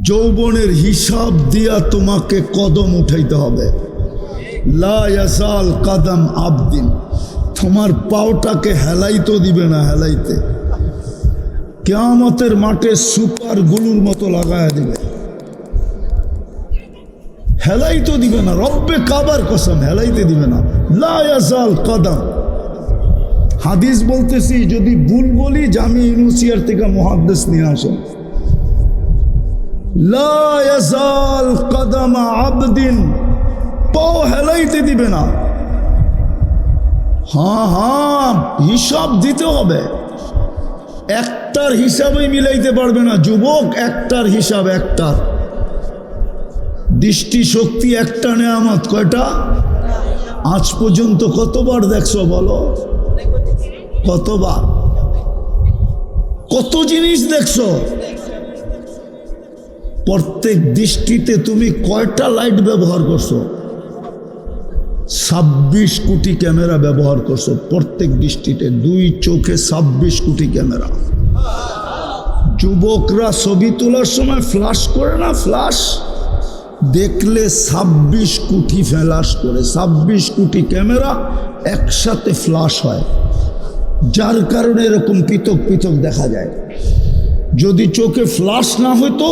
যৌবনের হিসাব দিয়া তোমাকে কদম উঠাইতে হবে। লা ইয়াসাল কদম আবদিন, তোমার পাওটাকে হেলাইতে দিবে না, হেলাইতে কিয়ামতের মাঠে সুপার গুলুর মতো লাগায়া দিবে, হেলাইতে দিবে না। রব্বে কাবার কসম, হেলাইতে দিবে না। লা ইয়াসাল কদম। হাদিস বলতেছি, যদি ভুল বলি জামি ইউনিভার্সিটি থেকে মুহাদ্দিস নিয়ে আসেন। লা ইয়াসাল কদম আবদিন, পাও হেলাইতে দিবে না। হ্যাঁ, হিসাব দিতে হবে। একটার হিসাবে মিলাইতে পারবে না যুবক, একটার হিসাব একটার। দৃষ্টি শক্তি একটা নেয়ামত, কয়টা? আজ পর্যন্ত কতবার দেখছো বলো? কতবার, কত জিনিস দেখছো? প্রত্যেক দৃষ্টিতে তুমি কয়টা লাইট ব্যবহার করছো? 26 কোটি ক্যামেরা ব্যবহার করছো প্রত্যেক দৃষ্টিতে। 2 চোখে 26 কোটি ক্যামেরা। যুবকরা ছবি তোলার সময় ফ্ল্যাশ করে না, ফ্ল্যাশ দেখলে 26 কোটি ফ্ল্যাশ করে। 26 কোটি ক্যামেরা একসাথে ফ্ল্যাশ হয়, যার কারণে এরকম পৃথক পৃথক দেখা যায়। যদি চোখে ফ্ল্যাশ না হইতো,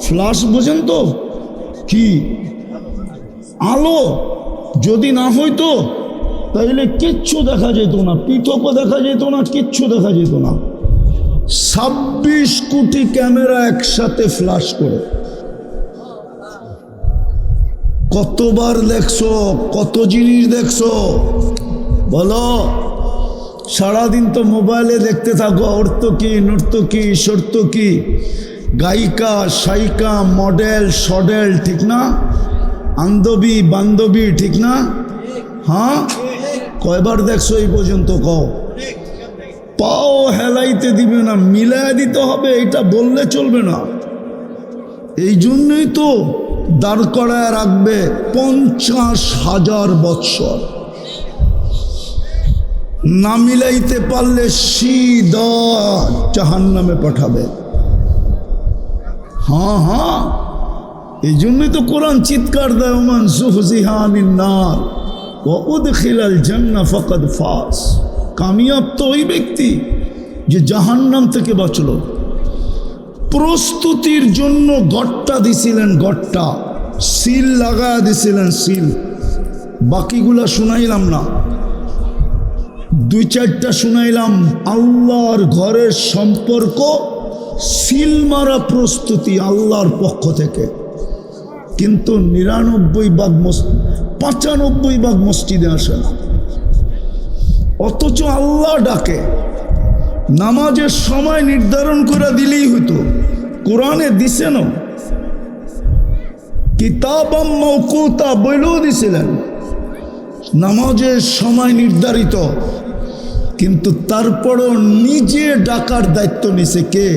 ফ্ল্যাশ বোঝেন তো কি, আলো যদি না হইতো তাইলে কিচ্ছু দেখা যেত না, পৃথকও দেখা যেত না, কিচ্ছু দেখা যেত না। 26 কোটি ক্যামেরা একসাথে ফ্ল্যাশ করে। কতবার দেখছো, কত জিনিস দেখছো বলো? সারাদিন তো মোবাইলে দেখতে থাকো, অর্থকী, নর্তকী, সর্তকী, গায়িকা, শায়িকা, মডেল, সডেল, ঠিক না? আন্দবী, বান্ধবী, ঠিক না? হ্যাঁ, কয়বার দেখছো এই পর্যন্ত? কও। পাও হেলাইতে দিবে না, মিলায় দিতে হবে, এটা বললে চলবে না। এই জন্যই তো দাঁড় করায় রাখবে 50,000 বৎসর। না মিলাইতে পারলে সিধা জাহান্নামে পাঠাবে। হ্যাঁ, এই জন্যই তো কোরআন চিৎকার দেয়, ওমান যুহজিহা আনিন নার ওয়া উদখিলাল জান্নাহ ফাকাদ ফাজ। কামিয়াব তো ওই ব্যক্তি যে জাহান্নাম থেকে বাঁচল। প্রস্তুতির জন্য গড়টা দিছিলেন, গড়টা সিল লাগায়া দিছিলেন, সিল। বাকিগুলা শুনাইলাম না, 2-4টা শুনাইলাম। আল্লাহর ঘরের সম্পর্ক সিল মারা প্রস্তুতি আল্লাহর পক্ষ থেকে। কিন্তু 95 মসজিদে আসে না। অথচ আল্লাহ ডাকে। নামাজের সময় নির্ধারণ করে দিলেই হতো, কোরআনে দিছে না, কিতাবাম মাওকুতা বলেও দিছিলেন, নামাজের সময় নির্ধারিত। কিন্তু তারপরও নিজে ডাকার দায়িত্ব নিছে কে?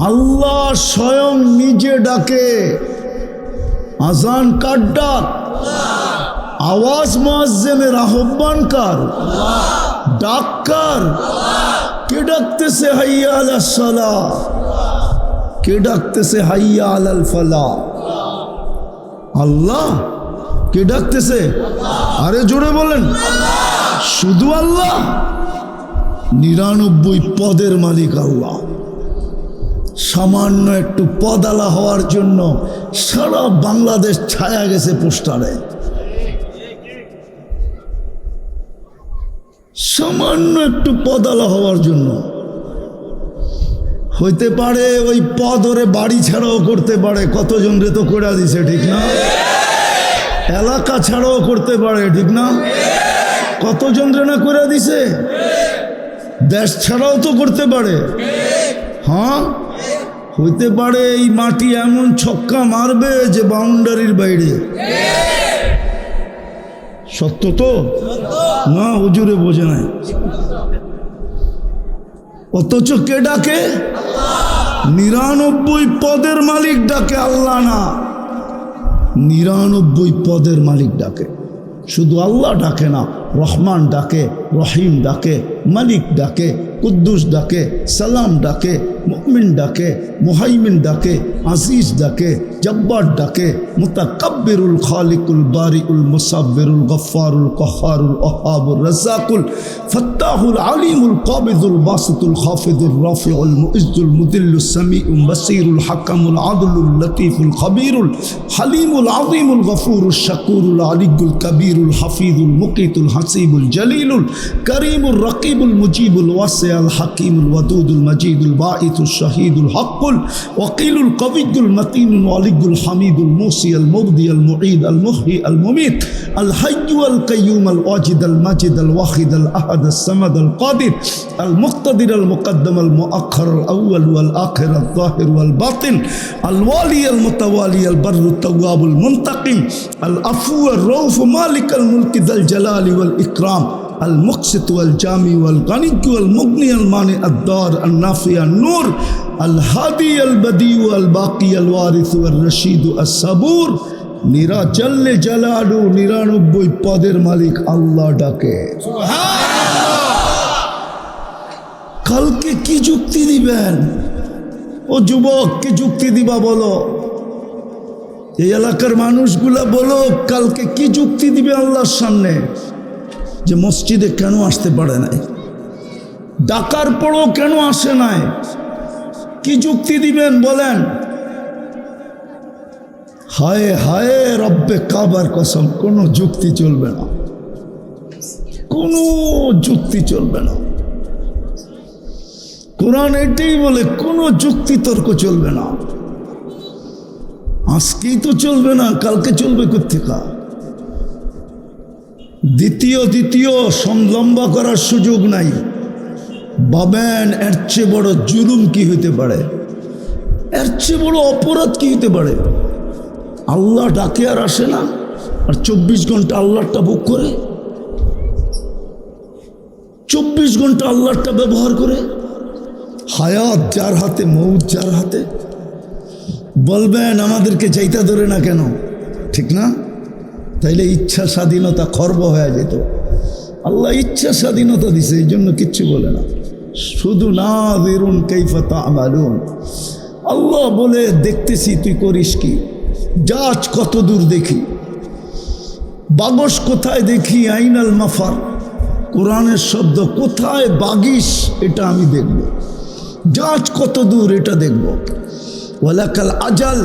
আল্লাহ স্বয়ং নিজে ডাকে। আজান কার ডাক? আওয়াজ মুয়াজ্জিনের আহ্বান কার? ডাক কার? কে ডাকতেছে হাইয়া আলাস সালাহ? কে ডাকতেছে হাইয়া আলাল ফালাহ? আল্লাহ। কে ডাকতেছে? আরে জোরে বলেন। শুধু আল্লাহ? 99 পদের মালিক আল্লাহ। সামান্য একটু পদালা হওয়ার জন্য সারা বাংলাদেশ ছায়া গেছে পোস্টারে। সামান্য একটু পদালা হওয়ার জন্য হইতে পারে ওই পদ ওরে বাড়ি ছাড়াও করতে পারে। কতজন রে তো করে দিছে, ঠিক না? এলাকা ছাড়াও করতে পারে, ঠিক না? কতজন রে না করে দিছে। দেশ ছাড়াও তো করতে পারে। হ্যাঁ, হইতে পারে এই মাটি এমন ছক্কা মারবে যে বাউন্ডারির বাইরে। সত্য তো না? হুজুরে বোঝে নাই। অথচ কে ডাকে? 99 পদের মালিক ডাকে, আল্লাহ না। 99 পদের মালিক ডাকে, শুধু আল্লাহ ডাকে না। রহমান ডাকে, রহিম ডাকে, মালিক ডাকে, কুদ্দুস ডাকে, সালাম ডাকে, মুমিন ডাকে, মুহাইমিন ডাকে, আজিজ ডাকে, জব্বার ডাকে, মুতাকাব্বিরুল খালিকুল বারিউল মুসাব্বিরুল গফফারুল কহ্হারুল ওহাবুর রাজ্জাকুল ফাত্তাহুল আলিমুল কাবিদুল বাসিতুল খাফিদুর রাফিউল মুইজ্জুল মুদিল্লুস সামিউল বাসীরুল হাকামুল আদলুল লতীফুল খবীরুল হালিমুল আযীমুল গফুরুশ শাকুরুল আলিয়ুল কবীরুল হাফিজুল মুকিতুল হাসিবুল জলিলুল করিমুর রকিবুল মুজিবুল ওয়াসিউল হাকিমুল ওয়াদুদুল মজিদুল বাঈতুল শাহীদুল হকুল ওয়াকিলুল কবিয়ুল মতিনুল ওয়ালিয়ুল হামিদুল মুসিউল মুবদিউল মুঈদ আল মুহয়ি আল মুমীত আল হাইয়্যু আল কাইয়্যুম আল ওয়াজিদ আল মাজিদ আল ওয়াহিদ আল আহাদ আস সামাদ আল কাদির আল মুক্তাদির আল মুকদ্দম আল মুআখ্খার আল আউয়াল ওয়াল আখির আল যাহির ওয়াল বাতিন আল ওয়ালি আল মুতাওয়ালি আল বাররু তাওয়াবুল মুনতাকিম আল আফু আর রউফ মালিক আল মুলকি যাল জালালি ওয়াল ইকরাম المقسط والجامع والغني والمغني المانع الضار النافع النور الهادي البديع الباقي الوارث والرشيد الصبور নিরা জল্লে জালালু 99 পদের মালিক আল্লাহ ডাকে। কালকে কি যুক্তি দিবেন? ও যুবক, কি যুক্তি দিবা বলো? এই এলাকার মানুষগুলা বলো, কালকে কি যুক্তি দিবে আল্লাহর সামনে যে মসজিদে কেন আসতে পারে নাই, ডাকার পরও কেন আসে নাই? কি যুক্তি দিবেন বলেন? হায় হায় রব্বে কাবার কসম, কোনো যুক্তি চলবে না, কোনো যুক্তি চলবে না। কোরআন এটাই বলে, কোনো যুক্তি তর্ক চলবে না। আজকেই তো চলবে না, কালকে চলবে কোত্থেকা? দ্বিতীয় লম্বা করার সুযোগ নাই। ভাবেন এর চেয়ে বড় জুলুম কি হইতে পারে? এর চেয়ে বড় অপরাধ কি হইতে পারে? আল্লাহ ডাকে আর আসে না, আর 24 ঘন্টা আল্লাহটা বুক করে, 24 ঘন্টা আল্লাহটা ব্যবহার করে। হায়াত যার হাতে, মৌত যার হাতে। বলবেন আমাদেরকে যাইতে ধরে না কেন? ঠিক না? তাইলে ইচ্ছা স্বাধীনতা খর্ব হয়ে যেত। আল্লাহ ইচ্ছা স্বাধীনতা দিছে, এই জন্য কিচ্ছু বলে না। শুধু নাযিরুন কাইফা তা'মালুন, আল্লাহ বলে দেখতেছি তুই করিস কি, যাচ কত দূর দেখি, বাগস কোথায় দেখি, আইনাল মাফার, কোরআনের শব্দ, কোথায় বাগিস এটা আমি দেখব, যাচ কত দূর এটা দেখব। ওয়ালাকাল আজাল,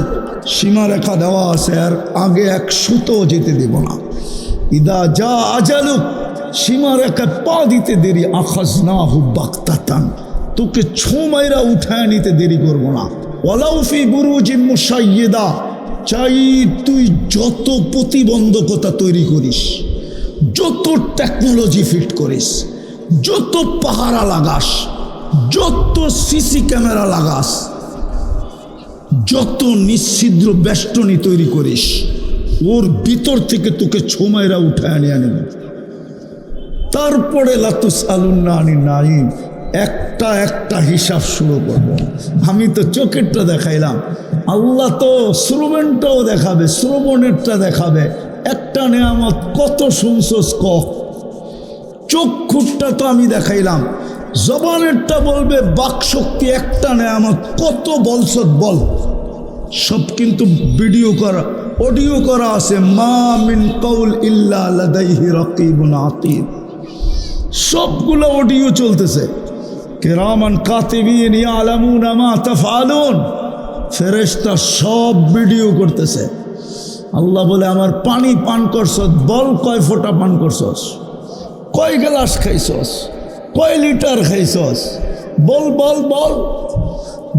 সীমারেখা দেওয়া আছে, আর আগে এক সুতো যেতে দেব না। ইদা যা আজালুক, সীমারেখা পা দিতে দেরি, আখাযনাহু বাগতাতান, তোকে ছো মাইরা উঠায় নিতে দেরি করব না। ওয়ালাউ ফি বুরুজিন মুশাইয়্যিদা, চাই তুই যত প্রতিবন্ধকতা তৈরি করিস, যত টেকনোলজি ফিট করিস, যত পাহারা লাগাস, যত সিসি ক্যামেরা লাগাস, যত নিশ্ছিদ্র বেষ্টনী তৈরি করিস, ওর ভিতর থেকে তোকে ছোমাইরা উঠায় আনিয়ে নেব। তারপরে লাতুসআলুন্না আনিন নাঈম, একটা একটা হিসাব শুরু করব। আমি তো চোখেরটা দেখাইলাম, আল্লাহ তো শ্রবণটাও দেখাবে, শ্রবণেরটা দেখাবে। একটা নেয়ামত কত শুনছস ক, চক্ষুরটা তো আমি দেখাইলাম, জবানেরটা বলবে বাকশক্তি একটা নেয়ামত, কত বলছত বল। সব কিন্তু ভিডিও করা, অডিও করা আছে। মা মিন কওল ইল্লা লাদাইহি রাকিবুন আতীদ, সবগুলো অডিও চলতেছে। কিরামান কাতিবিন ইয়ালামুনা মা তাফআলুন, ফেরেশতা সব ভিডিও করতেছে। আল্লাহ বলে আমার পানি পান করছস, বল কয় ফোঁটা পান করছস, কয় গ্লাস খাইছস, কয় লিটার খাইছস, বল বল বল।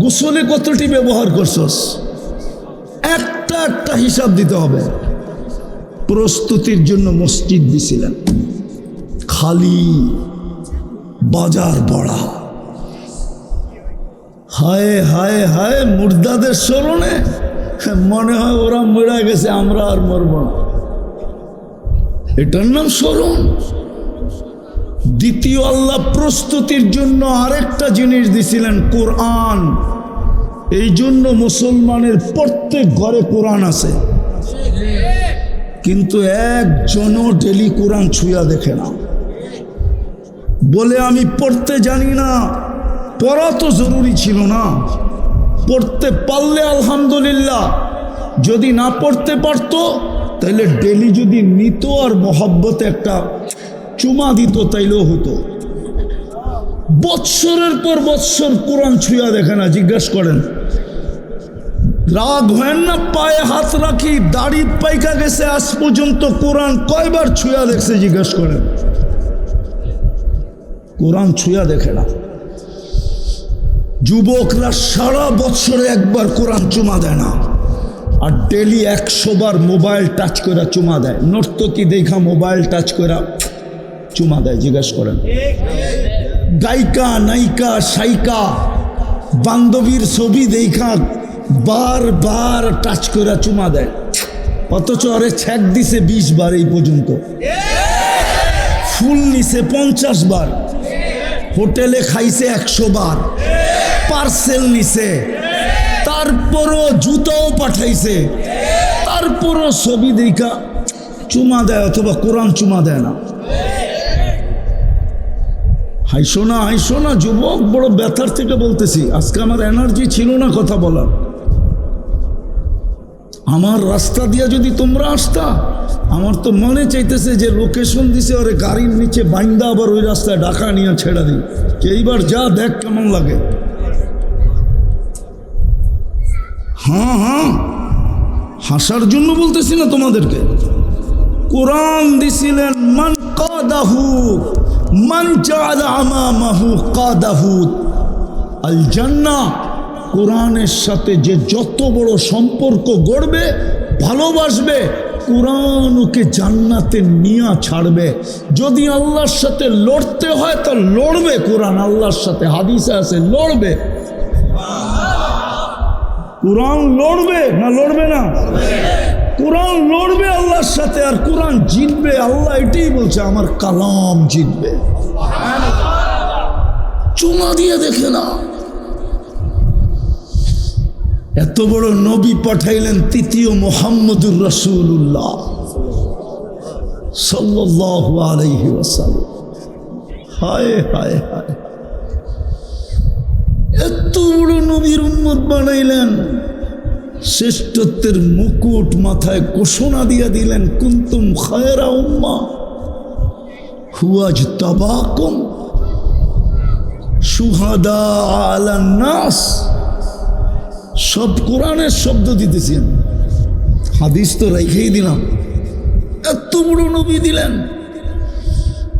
গোসলে কতটি ব্যবহার করছস, একটা একটা হিসাব দিতে হবে। প্রস্তুতির জন্য মসজিদ দিছিলেন, খালি বাজার বড়া। হায় হায় হায়, মুর্দাদের স্মরণে মনে হয় ওরা মরে গেছে, আমরা আর মরব না। এটার নাম স্মরণ। দ্বিতীয়, আল্লাহ প্রস্তুতির জন্য আরেকটা জিনিস দিছিলেন, কোরআন। এই জন্য মুসলমানের প্রত্যেক ঘরে কোরআন আছে, কিন্তু একজনও ডেলি কোরআন ছুঁয়া দেখে না। বলে আমি পড়তে জানি না। পড়া তো জরুরি ছিল না, পড়তে পারলে আলহামদুলিল্লাহ, যদি না পড়তে পারতো তাইলে ডেলি যদি নিত আর মহব্বতে একটা চুমা দিত তাইলেও হতো। বৎসরের পর বৎসর কোরআন ছুঁয়া দেখে না, জিজ্ঞাসা করেন। রাগ হয় না, পায়ে হাত রাখি, দাড়ি পাইকা গেছে, আজ পর্যন্ত কোরআন কয়বার ছুঁয়া দেখছে জিজ্ঞাসা করেন। কোরআন ছুঁয়া দেখে না। যুবকরা সারা বছরে একবার কোরআন চুমা দেয় না, আর ডেলি 100 বার মোবাইল টাচ করে চুমা দেয়। নর্তকী দেখা মোবাইল টাচ করে চুমা দেয়, জিজ্ঞাসা করেন। গায়িকা, নায়িকা, সাইকা, বান্ধবীর ছবি দেখা বারবার টাচ করে চুমা দেয়, অথচ আরে ছ্যাক দিছে 20 বার এই পর্যন্ত, ফুল নিছে 50 বার, হোটেলে খাইছে 100 বার, পার্সেল নিছে, তারপরও জুতাও পাঠাইছে, তারপরও ছবি দেখা চুমা দেয়, অথবা কোরআন চুমা দেয় না। হাইসো না, হাইসো না যুবক, বড় ব্যথার থেকে বলতেছি। আজকে আমার এনার্জি ছিল না কথা বলার। আমার রাস্তা দিয়া যদি তোমরা আসতা, আমার তো মনে চাইতেছে যে লোকেশন দিছে, ওরে গাড়ির নিচে বাইন্দা আবার ওই রাস্তায় ঢাকা নিয়ে ছেড়ে দিই, এইবার যা দেখ কেমন লাগে। হ্যাঁ হ্যাঁ, হাসার জন্য বলতেছি না তোমাদেরকে। কোরআন দিছিলেন মান কাদাহু মান জাআলা আমামাহু কাদাহু আল জান্নাহ। কোরআনের সাথে যে যত বড় সম্পর্ক গড়বে, ভালোবাসবে, কোরআন ওকে জান্নাতে নিয়ে ছাড়বে। যদি আল্লাহর সাথে লড়তে হয় তো লড়বে, কোরআন আল্লাহর সাথে, হাদিসে আছে লড়বে। কোরআন লড়বে না লড়বে না? কোরআন লড়বে আল্লাহর সাথে, আর কোরআন জিতবে। আল্লাহ এটাই বলছে, আমার কালাম জিতবে। চুমা দিয়ে দেখে না। এত বড় নবী পাঠাইলেন, তৃতীয় মুহাম্মদুর রাসূলুল্লাহ সাল্লাল্লাহু আলাইহি ওয়াসাল্লাম। হায় হায় হায়, এত বড় নবীর উম্মত বানাইলেন, শ্রেষ্ঠত্বের মুকুট মাথায় ঘোষণা দিয়া দিলেন, কুনতুম খায়রা উম্মাহ হুয়াজতাবাকুম শুহাদা আলান নাস। সব কোরআনের শব্দ দিতেছেন, হাদিস তো রেখেই দিলাম। এত বড় নবী দিলেন,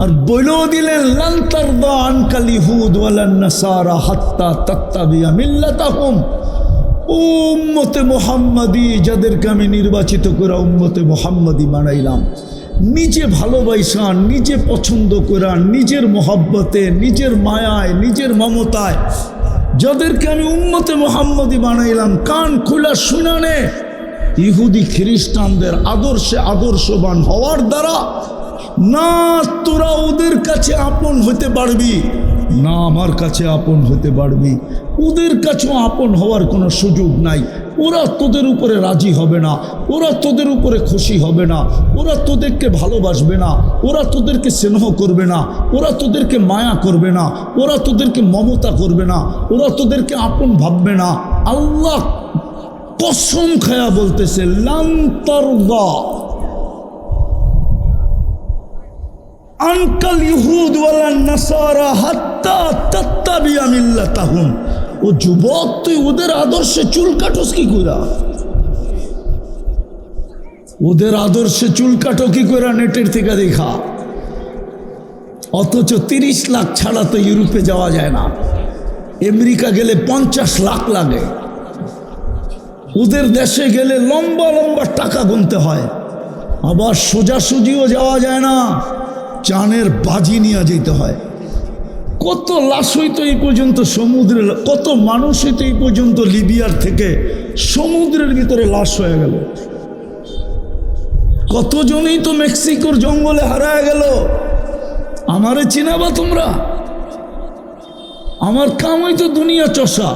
আর বইলেও দিলেন লান তারদা আনকাল ইহুদ ওয়ালান নাসারা হাত্তা তাত্তাবিয়া মিল্লাতাহুম। উম্মতে মুহাম্মাদি, যাদেরকে আমি নির্বাচিত করে উম্মতে মুহাম্মাদি বানাইলাম, নিজে ভালোবাসা, নিজে পছন্দ করা, নিজের মহব্বতে, নিজের মায়ায়, নিজের মমতায় যাদেরকে আমি উম্মতে মুহাম্মাদি বানাইলাম, কান খোলা শুনানে। ইহুদি খ্রিস্টানদের আদর্শে আদর্শবান হওয়ার দ্বারা না তোরা ওদের কাছে আপন হতে পারবি, না আমার কাছে আপন হতে পারবি। ওদের কাছেও আপন হওয়ার কোনো সুযোগ নাই। ওরা তোদের উপরে রাজি হবে না, ওরা তোদের উপরে খুশি হবে না, ওরা তোদেরকে ভালোবাসবে না, ওরা তোদেরকে স্নেহ করবে না, ওরা তোদেরকে মায়া করবে না, ওরা তোদেরকে মমতা করবে না, ওরা তোদেরকে আপন ভাববে না। আল্লাহ কসম খায়া বলতেছে, লান তারদা আনকাল ইহুদ ওয়ালান নাসারা হাত্তা তাত্তাবিয়া মিল্লাতাহুম। ও যুবক, তুই ওদের আদর্শে চুল কাটোস কি কইরা? ওদের আদর্শে চুল কাটো কি কইরা? নেটের থেকে দেখা। অথচ 30 লাখ ছাড়া তো ইউরোপে যাওয়া যায় না। আমেরিকা গেলে 50 লাখ লাগে। ওদের দেশে গেলে লম্বা লম্বা টাকা গুনতে হয়। আবার সোজাসুজিও যাওয়া যায় না, চানের বাজি নিয়ে যেতে হয়। কত লাশ হইতো এই পর্যন্ত সমুদ্রে, কত মানুষ হইতো এই পর্যন্ত লিবিয়ার থেকে সমুদ্রের ভিতরে লাশ হয়ে গেল। কতজনই তো মেক্সিকোর জঙ্গলে হারায় গেল। আমারে চিনাবা তোমরা? আমার কাম হইতো দুনিয়া চষা।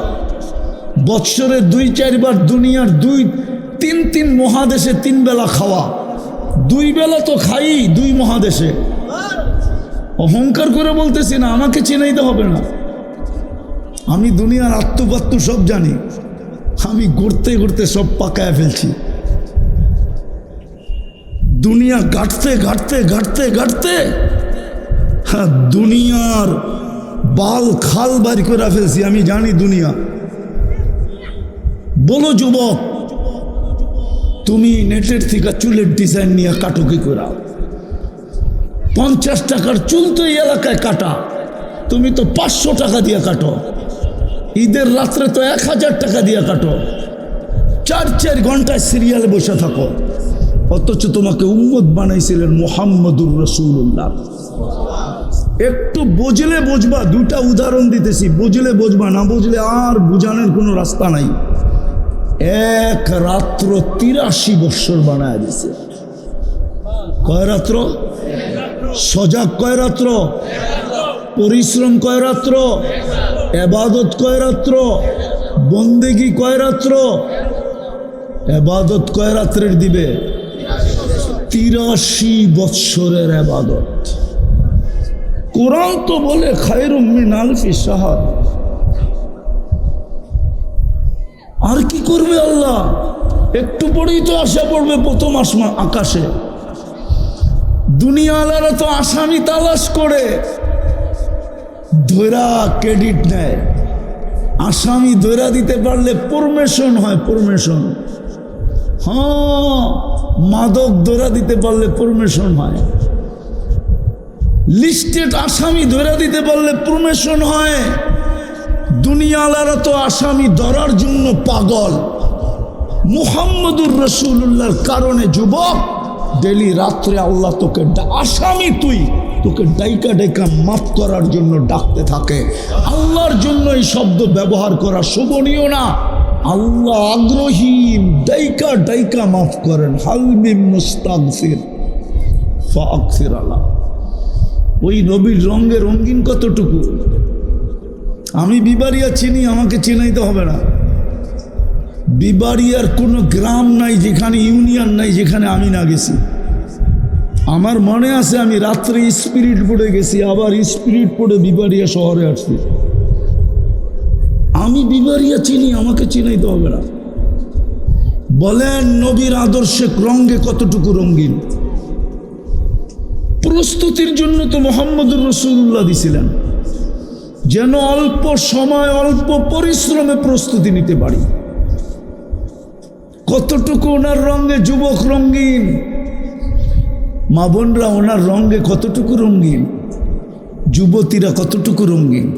বৎসরে 2-4 বার দুনিয়ার 2-3 মহাদেশে 3 বেলা খাওয়া। 2 বেলা তো খাই 2 মহাদেশে। অহংকার করে বলতেছি না, আমাকে চিনাইতে হবে না। আমি দুনিয়ার আত্মপাত্য সব জানি, আমি ঘুরতে ঘুরতে সব পাকায় ফেলছি। দুনিয়া ঘাটতে ঘাটতে ঘাটতে ঘাটতে হ্যাঁ দুনিয়ার বাল খাল বাড়ি করে ফেলছি। আমি জানি দুনিয়া। বলো যুবক, তুমি নেটের থেকে চুলের ডিজাইন নিয়ে কাটো কি করে? 50 টাকার চুল তো এই এলাকায় কাটা, তুমি তো 500 টাকা দিয়ে কাটো। ঈদের রাত্রে তো 1000 টাকা দিয়ে কাটো। 4 ঘন্টায় সিরিয়ালে বসে থাকো, অথচ তোমাকে উম্মত বানাইছিলেন মুহাম্মদুর রাসূলুল্লাহ। একটু বুঝলে বুঝবা। 2টা উদাহরণ দিতেছি, বুঝলে বুঝবা, না বুঝলে আর বুঝানোর কোনো রাস্তা নাই। এক রাত্র 83 বৎসর বানায় দিছে। কয় রাত্র? সজাগ কয় রাত্র? পরিশ্রম কয় রাত্র? এবাদত কয় রাত্র? বন্দেগি কয় রাত্র? এবাদত কয় রাত্রের দিবে? 83 বৎসরের এবাদত। কোরআন তো বলে খায়রুম মিন আলফি শাহর। আর কি করবে আল্লাহ? একটু পরেই তো আসা পড়বে প্রথম আকাশে। দুনিয়াওয়ালারা তো আসামি তালাশ করে ধৈরা ক্রেডিট নেয়। আসামি ধৈরা দিতে পারলে প্রমোশন হয়, প্রমোশন। হ্যাঁ, মাদক ধৈরা দিতে পারলে প্রমোশন হয়। লিস্টেড আসামি ধৈরা দিতে পারলে প্রমোশন হয়। দুনিয়াওয়ালারা তো আসামি ধরার জন্য পাগল। মুহাম্মদুর রাসূলুল্লাহর কারণে যুবক ডেলি রাত্রে আল্লাহ তোকে আসামি, তোকে ডাইকা ডাইকা মাফ করার জন্য ডাকতে থাকে। আল্লাহর জন্য এই শব্দ ব্যবহার করা শোভনীয় না। আল্লাহ আগ্রহী, ডাইকা ডাইকা মাফ করেন। হাল মিন মুস্তাগফির ফাগফির আলা। ওই নবীর রঙে রঙিন কতটুকু? আমি বিবাড়িয়া চিনি, আমাকে চিনাইতে হবে না। বিবাড়িয়ার কোনো গ্রাম নাই যেখানে, ইউনিয়ন নাই যেখানে আমি না গেছি। আমার মনে আছে আমি রাত্রে স্পিরিট বোর্ডে গেছি, আবার স্পিরিট বোর্ডে বিবাড়িয়া শহরে আসছি। আমি বিবাড়িয়া চিনি, আমাকে চিনাইতে হবে না। বলেন নবীর আদর্শে রঙ্গে কতটুকু রঙিন? প্রস্তুতির জন্য তো মুহাম্মদুর রাসূলুল্লাহ দিছিলেন, যেন অল্প সময় অল্প পরিশ্রমে প্রস্তুতি নিতে পারি। কতটুকু ওনার রঙে যুবক রঙিন, মা বোনরা ওনার রঙে কতটুকু রঙিন, যুবতীরা কতটুকু রঙিন,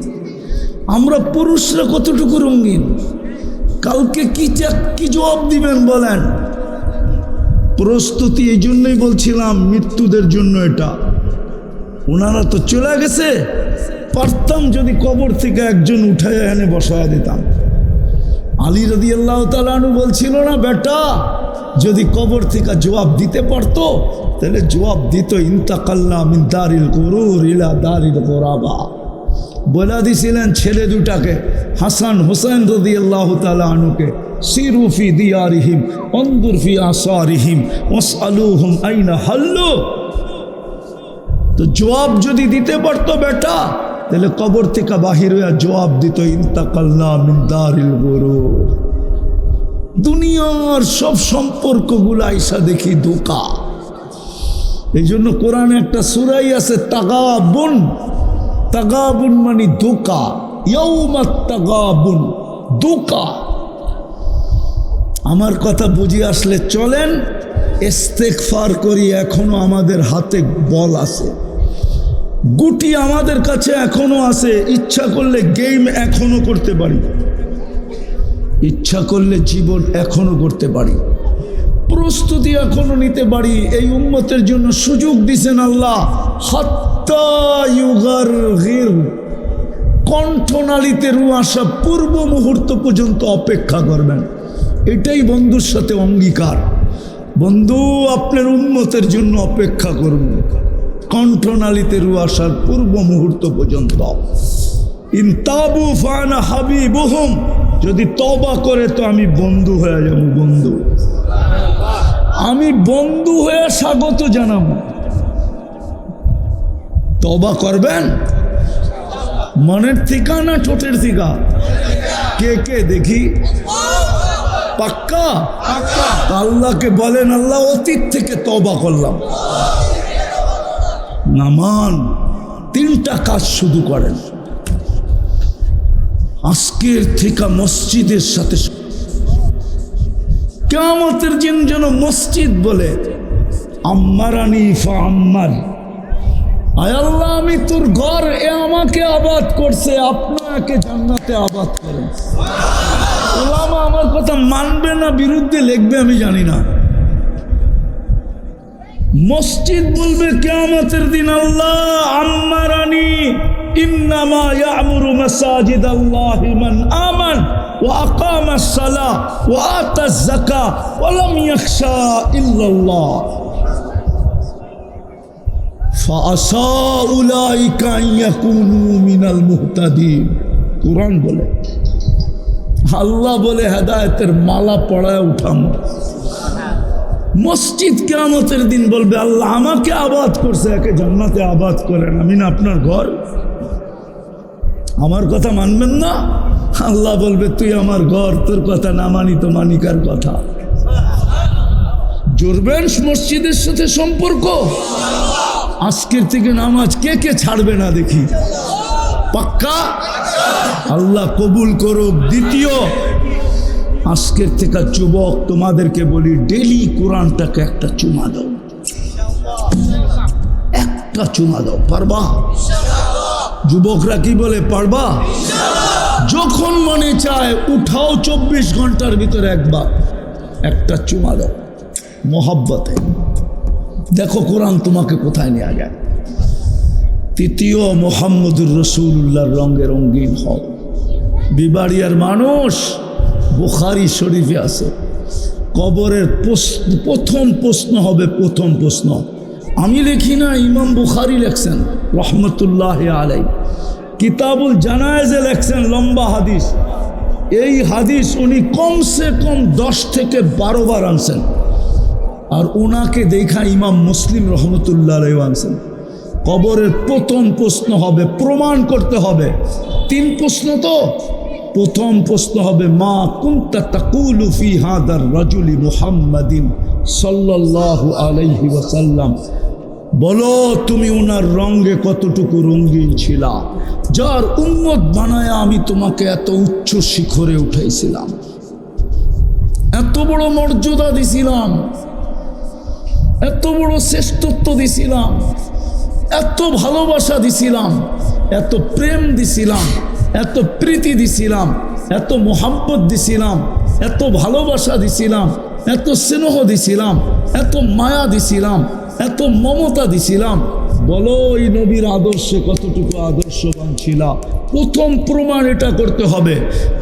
আমরা পুরুষরা কতটুকু রঙিন। কালকে কি জবাব দিবেন বলেন? প্রস্তুতি এই জন্যই বলছিলাম, মৃত্যুদের জন্য এটা। ওনারা তো চলে গেছে, পারতাম যদি কবর থেকে একজন উঠায় এনে বসায় দিতাম। আলী রাদিয়াল্লাহু তাআলা আনহু বলছিল না, বেটা যদি কবর থেকে জবাব দিতে পারতো তাহলে জবাব দিত, ইন্তাকাল্লা মিন দারিল গুরুর ইলা দারিল গুরাবা। বলে দিছিলেন ছেলে দুটাকে, হাসান হুসাইন রাদিয়াল্লাহু তাআলা আনহুকে, সিরু ফি দিয়ারিহিম অনজুর ফি আসারিহিম ওয়াসআলুহুম আইনা হাল্লু। তো জবাব যদি দিতে পারতো বেটা, তাহলে কবর থেকে বাহির হয়ে জবাব দিত, ইন্তাকাল্লা মিন দারিল গুরুর। দুনিয়ার সব সম্পর্কগুলো আইসা দেখি ধোঁকা। এই জন্য কোরআনে একটা সূরাই আছে, তাগাবুন। তাগাবুন মানে ধোঁকা। ইয়াউমাত তাগাবুন, ধোঁকা। আমার কথা বুঝে আসলে চলেন, ইস্তেগফার করি। এখনো আমাদের হাতে বল আছে, গুটি আমাদের কাছে এখনো আছে। ইচ্ছা করলে গেম এখনো করতে পারি, ইচ্ছা করলে জীবন এখনো করতে পারি, প্রস্তুতি এখনো নিতে পারি। এই উম্মতের জন্য সুযোগ দিছেন আল্লাহ। হাত্তা ইউগারগির, কণ্ঠনালীতে রু আসা পূর্ব মুহূর্ত পর্যন্ত অপেক্ষা করবেন। এটাই বন্ধুর সাথে অঙ্গীকার। বন্ধু আপনার উম্মতের জন্য অপেক্ষা করব, কণ্ঠনালীতে রু আসার পূর্ব মুহূর্ত পর্যন্ত। ইনতাবু ফানা হাবিবুহুম, যদি তওবা করে তো আমি বন্ধু হয়ে যাব। বন্ধু, আমি বন্ধু হয়ে স্বাগত জানাবো। তওবা করবেন মনের থিকা না ঠোঁটের থিকা? কে কে দেখি? পাক্কা? আল্লাহকে বলেন, আল্লাহ অতীত থেকে তওবা করলাম। নামান 3টা কাজ শুধু করেন। আজকের থেকে মসজিদের সাথে কিয়ামতের দিন যেন মসজিদ বলে আম্মারানি ফা আম্মার, আয় আল্লাহ আমি তোর ঘর, এ আমাকে আবাদ করছে, আপনাকে জান্নাতে আবাদ করেন। ওলামা আমার কথা মানবে না বিরুদ্ধে লিখবে আমি জানি না। মসজিদ বলবে কিয়ামতের দিন আল্লাহ আম্মারানি ইন্নামা ইয়ামুরু মাসাজিদাল্লাহি মান আমান ওয়া আকামাস সালাহ ওয়া আতাজ যাকাহ ওয়া লাম ইয়াখশা ইল্লাল্লাহ ফাআসা উলাইকা ইয়াকুনু মিনাল মুহতাদিন। কুরআন বলে, আল্লাহ বলে হেদায়েতের মালা পড়ায় উঠামো। মসজিদ কিয়ামতের দিন বলবে আল্লাহ আমাকে আবাদ করছে, একে জান্নাতে আবাদ করেন, আমি না আপনার ঘর? আমার কথা মানবেন না? আল্লাহ বলবে তুই আমার ঘর, তোর কথা না মানি তো মানিকার কথা। জুড়বেন মসজিদের সাথে সম্পর্ক। আজকের থেকে নামাজ কে কে ছাড়বে না দেখি? পাক্কা? আল্লাহ কবুল করুক। দ্বিতীয়, আজকের থেকে যুবক তোমাদেরকে বলি, ডেলি কোরআনটাকে একটা চুমা দাও, একটা চুমা দাও। পারবা? যুবকরা কি বলে পারবা? যখন মনে চায় উঠাও, 24 ঘন্টার ভিতরে একবার একটা চুমা দাও মোহাব্বতে। দেখো কোরআন তোমাকে কোথায় নিয়ে যায়। তৃতীয়, মুহাম্মদুর রাসূলুল্লাহর রঙে রঙিন হও। বিবাড়িয়ার মানুষ, বুখারী শরীফে আছে, কবরের প্রথম প্রশ্ন হবে, প্রথম প্রশ্ন আমি লিখি না, ইমাম বুখারী লেখছেন রহমতুল্লাহ আলাই, কিতাবুল জানায়েজে লেখছেন, লম্বা হাদিস। এই হাদিস উনি কমসে কম 10 থেকে 12 বার আনছেন, আর ওনাকে দেখা ইমাম মুসলিম রহমতুল্লাহ আলাই আনছেন। কবরের প্রথম প্রশ্ন হবে, প্রমাণ করতে হবে। 3 প্রশ্ন তো। প্রথম প্রশ্ন হবে মা কুনতা তাকুলু ফি হাদার রাজুলি মুহাম্মাদিন সাল্লাল্লাহু আলাইহি ওয়াসাল্লাম, বলো তুমি ওনার রঙে কতটুকু রঙিন ছিলা, যার উম্মত বানায় আমি তোমাকে এত উচ্চ শিখরে উঠাইছিলাম, এত বড় মর্যাদা দিছিলাম, এত বড় শ্রেষ্ঠত্ব দিছিলাম, এত ভালোবাসা দিছিলাম, এত প্রেম দিছিলাম, এত প্রীতি দিছিলাম, এত মোহাব্বত দিছিলাম, এত ভালোবাসা দিছিলাম, এত স্নেহ দিছিলাম, এত মায়া দিছিলাম, এত মমতা দিছিলাম। বলো এই নবীর আদর্শে কতটুকু আদর্শবান ছিল। প্রথম প্রমাণ এটা করতে হবে।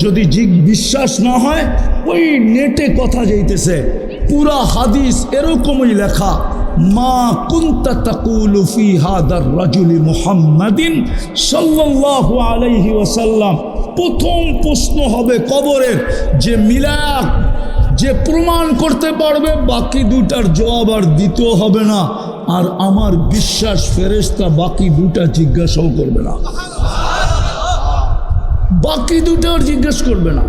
যদি বিশ্বাস না হয়, ওই নেটে কথা যাইতেছে, পুরা হাদিস এরকমই লেখা, মা কুনতা তাকুলু ফি হাদার রাজুলি মুহাম্মাদিন সাল্লাল্লাহু আলাইহি ওয়াসাল্লাম। প্রথম প্রশ্ন হবে কবরের, যে মিলায়া যে প্রমাণ করতে পারবে, বাকি দুটার জবাব আর দিতেও হবে না, আর আমার বিশ্বাস ফেরেশতা বাকি দুটা জিজ্ঞাসাও করবে না, বাকি দুটো আর জিজ্ঞেস করবে না।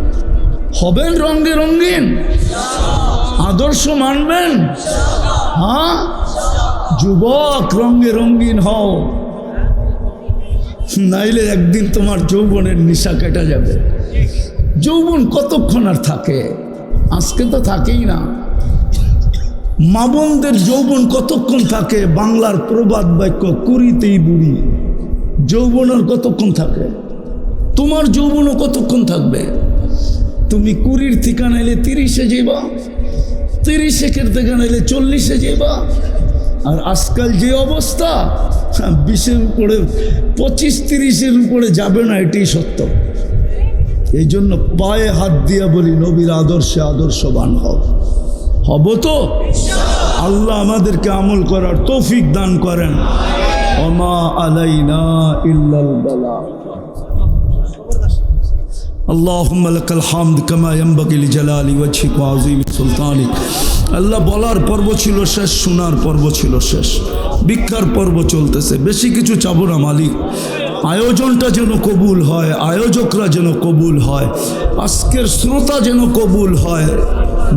হবেন রঙে রঙিন, আদর্শ মানবেন। হ্যাঁ যুবক, রঙে রঙিন হও, নাইলে একদিন তোমার যৌবনের নেশা কেটে যাবে। যৌবন কতক্ষণ আর থাকে? আজকে তো থাকেই না। মা বোনদের যৌবন কতক্ষণ থাকে? বাংলার প্রবাদ বাক্য, কুড়িতেই বুড়ি। যৌবন আর কতক্ষণ থাকে? তোমার যৌবনও কতক্ষণ থাকবে? তুমি 20 থেকে নাইলে 30-এ যাইবা, 30 থেকে নাইলে 40-এ যাইবা। আর আজকাল যে অবস্থা, 20-এর উপরে, 25-30-এর উপরে যাবে না, এটাই সত্য। এই জন্য পায়ে হাত দিয়া বলি, নবীর আদর্শে আদর্শবান হব তো। আল্লাহ আমাদেরকে আমল করার তৌফিক দান করেন। ওমা আলাইনা ইল্লাল বালাগ। اللهم لك الحمد كما ينبغي لجلال وجهك وعظيم سلطانك আল্লাহ বলার পর্ব ছিল শেষ, শোনার পর্ব ছিল শেষ, ভিক্ষার পর্ব চলতেছে। বেশি কিছু চাবো না মালিক, আয়োজনটা যেন কবুল হয়, আয়োজকরা যেন কবুল হয়, আজকের শ্রোতা যেন কবুল হয়,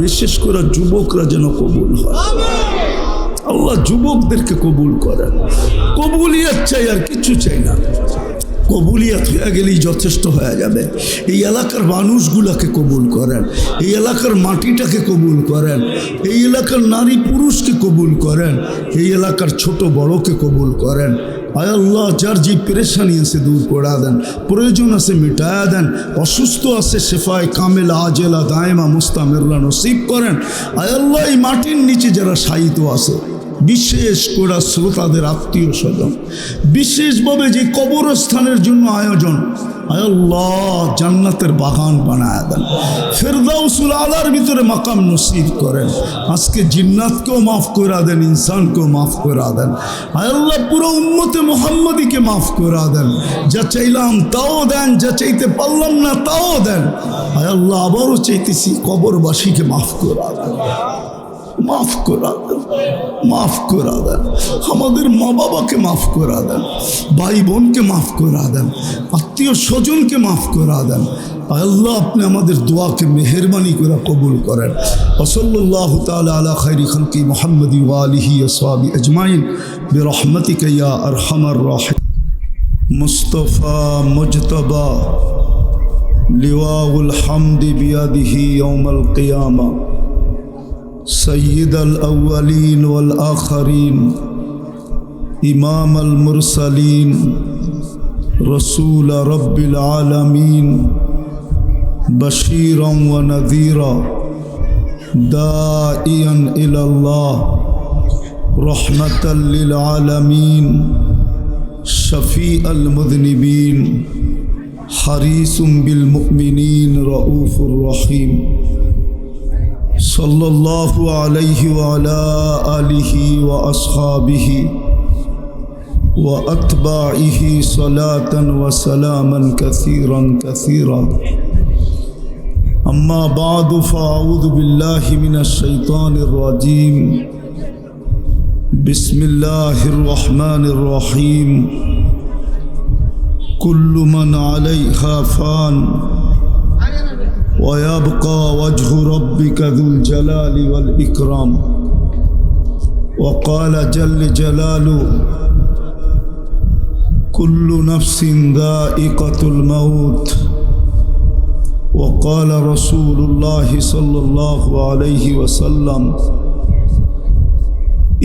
বিশেষ করে যুবকরা যেন কবুল হয়। আল্লাহ যুবকদেরকে কবুল করেন। কবুলিয়াত চাই, আর কিছু চাই না। কবুলিয়াত হয়ে গেলেই যথেষ্ট হয়ে যাবে। এই এলাকার মানুষগুলোকে কবুল করেন, এই এলাকার মাটিটাকে কবুল করেন, এই এলাকার নারী পুরুষকে কবুল করেন, এই এলাকার ছোট বড়কে কবুল করেন। আয় আল্লাহ, যার যে পেরেশানি আছে দূর করে দেন, প্রয়োজন আছে মিটায়া দেন, অসুস্থ আছে শেফায় কামেলা আজেলা দায়মা মুস্তামিরলা নসিব করেন। আয় আল্লাহ, এই মাটির নিচে যারা শায়িত আছে, বিশেষ করে শ্রোতাদের আত্মীয় স্বজন, বিশেষভাবে যে কবরস্থানের জন্য আয়োজন, আয় আল্লাহ জান্নাতের বাগান বানায় দেন, ফেরদাউসুল আলার ভিতরে মাকাম নসিব করেন। আজকে জিন্নাতকেও মাফ করে দেন, ইনসানকেও মাফ করে দেন। আয় আল্লাহ পুরো উম্মতে মুহাম্মদীকে মাফ করে দেন। যা চাইলাম তাও দেন, যা চাইতে পারলাম না তাও দেন। আয় আল্লাহ আবারও চাইতেছি কবরবাসীকে মাফ করে দেন, মাফ করা দেন, মাফ করা দেন। আমাদের মা বাবাকে মাফ করা দেন, ভাই বোনকে মাফ করা দেন, আত্মীয় স্বজনকে মাফ করা দেন। আল্লাহ আপনি আমাদের দোয়াকে মেহেরবানি করে কবুল করেন। ওয়াসাল্লাল্লাহু তাআলা আলা খায়রি খালকি মুহাম্মাদি ওয়া আলিহি ওয়া সাহবিহি আজমাইন বিরহমাতিকা ইয়া আরহামার রাহিম। মুস্তাফা মুজতবা লিওয়াউল হামদি বিয়াদিহি ইয়াউমাল কিয়ামা سيد الأولين والآخرين إمام المرسلين رسول رب العالمين بشيرا ونذيرا داعيا إلى الله رحمة للعالمين شفيع المذنبين حريص بالمؤمنين رؤوف رحيم صلى الله عليه وعلى آله وأصحابه وأتباعه صلاة وسلاما كثيرا كثيرا. أما بعد فأعوذ بالله من الشيطان الرجيم. بسم الله الرحمن الرحيم. كل من عليها فان ويبقى وجه ربك ذو الجلال والإكرام. وقال جل جلاله كل نفس ذائقة الموت. وقال رسول الله صلى الله عليه وسلم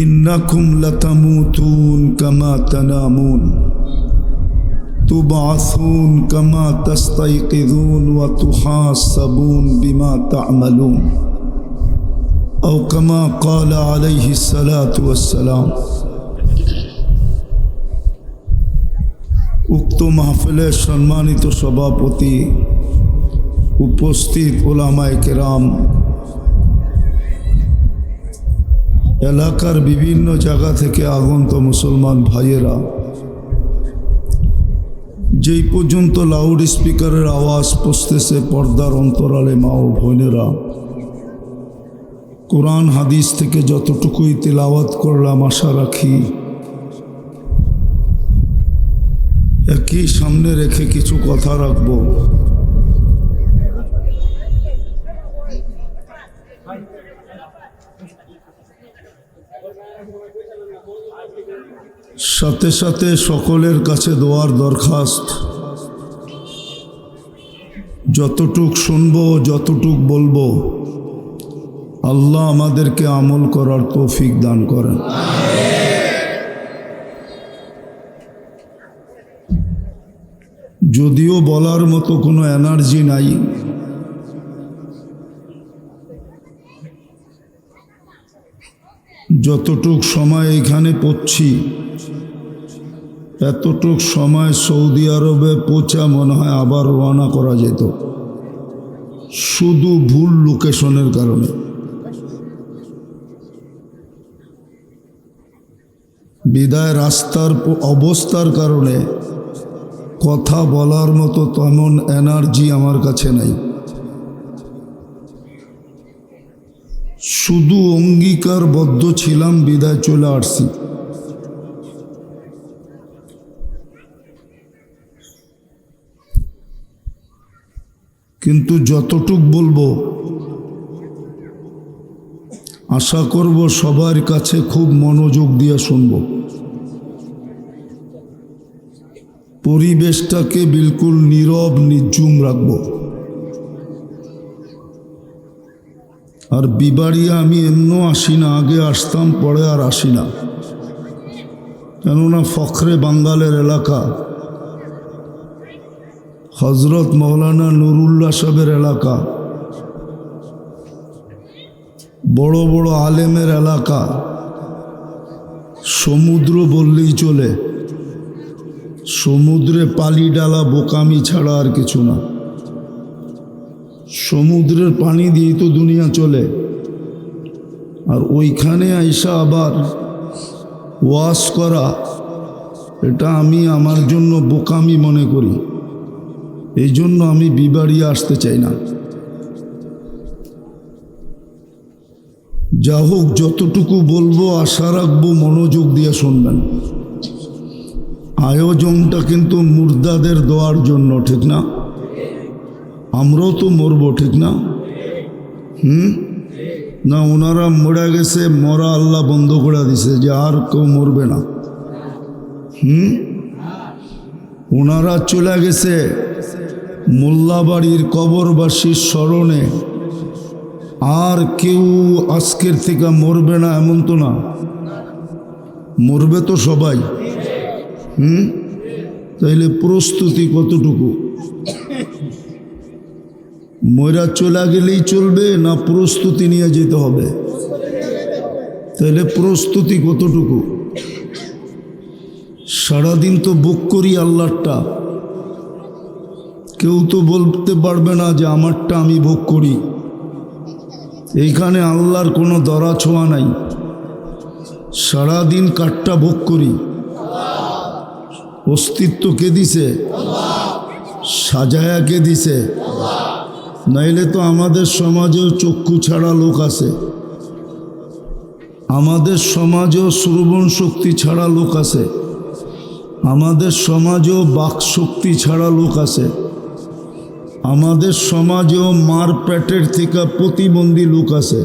إنكم لتموتون كما تنامون تبعثون كما تستيقظون وتحاسبون بما تعملون أو كما قال عليه الصلاة والسلام. উক্ত মাহফিলের সম্মানিত সভাপতি, উপস্থিত উলামায়ে কেরাম, এলাকার বিভিন্ন জায়গা থেকে আগন্ত মুসলমান ভাইয়েরা, যেই পর্যন্ত লাউড স্পিকারের আওয়াজ পৌঁছতেছে পর্দার অন্তরালে মা ও বোনেরা, কোরআন হাদিস থেকে যতটুকুই তিলাওয়াত করলাম আশা রাখি একই সামনে রেখে কিছু কথা রাখব। সাথে সাথে সকলের কাছে দোয়ার দরখাস্ত, যতটুক শুনবো যতটুক বলবো আল্লাহ আমাদেরকে আমল করার তৌফিক দান করেন। যদিও বলার মতো কোনো এনার্জি নাই, যতটুক সময় এখানে পড়ছি এতটুক সময় সৌদি আরবে পৌঁছা মনে হয় আবার রওনা করা যেত, শুধু ভুল লোকেশনের কারণে। বিদায় রাস্তার অবস্থার কারণে কথা বলার মতো তেমন এনার্জি আমার কাছে নাই। শুধু অঙ্গীকারবদ্ধ ছিলাম বিদায় চলে আসছি। কিন্তু যতটুক বলবো আশা করব সবার কাছে খুব মনোযোগ দিয়ে শুনব। পরিবেশটাকে বিলকুল নীরব নিঝুম রাখব। আর বিবাড়িয়া আমি এমনও আসি না, আগে আসতাম পরে আর আসি না, কেননা ফখরে বাঙ্গালের এলাকা, হজরত মৌলানা নুরুল্লাহ সাহেবের এলাকা, বড় বড় আলেমের এলাকা, সমুদ্র বললেই চলে। সমুদ্রে পালি ডালা বোকামি ছাড়া আর কিছু না। সমুদ্রের পানি দিয়েই তো দুনিয়া চলে। আর ওইখানে আইসা আবার ওয়াজ করা, এটা আমি আমার জন্য বোকামি মনে করি। এই জন্য আমি বিবাড়িয়া আসতে চাই না। যা হোক, যতটুকু বলবো আশা রাখবো মনোযোগ দিয়ে শুনবেন। আয়োজনটা কিন্তু মুর্দাদের দোয়ার জন্য, ঠিক না? আমরাও তো মরবো, ঠিক না? না, ওনারা মরে গেছে, মরা আল্লাহ বন্ধ করে দিছে যে আর কেউ মরবে না। ওনারা চলে গেছে মোল্লাবাড়ির কবরবাসীর স্মরণে, আর কেউ আজকের থেকে মরবে না এমন তো না। মরবে তো সবাই। তাইলে প্রস্তুতি কতটুকু? ময়রা চলে গেলেই চলবে না প্রস্তুতি নিয়ে যেতে হবে? তাইলে প্রস্তুতি কতটুকু? সারাদিন তো বুক করি আল্লাহরটা, কেউ তো বলতে পারবে না যে আমারটা আমি ভোগ করি। এইখানে আল্লাহর কোনো দরা ছোঁয়া নাই। সারাদিন কাঠটা ভোগ করি। অস্তিত্ব কে দিছে? সাজায়া কে দিছে? নাইলে তো আমাদের সমাজেও চক্ষু ছাড়া লোক আছে, আমাদের সমাজেও শ্রবণ শক্তি ছাড়া লোক আছে, আমাদের সমাজেও বাক শক্তি ছাড়া লোক আছে, আমাদের সমাজেও মার পেটের থেকে প্রতিবন্ধী লোক আছে।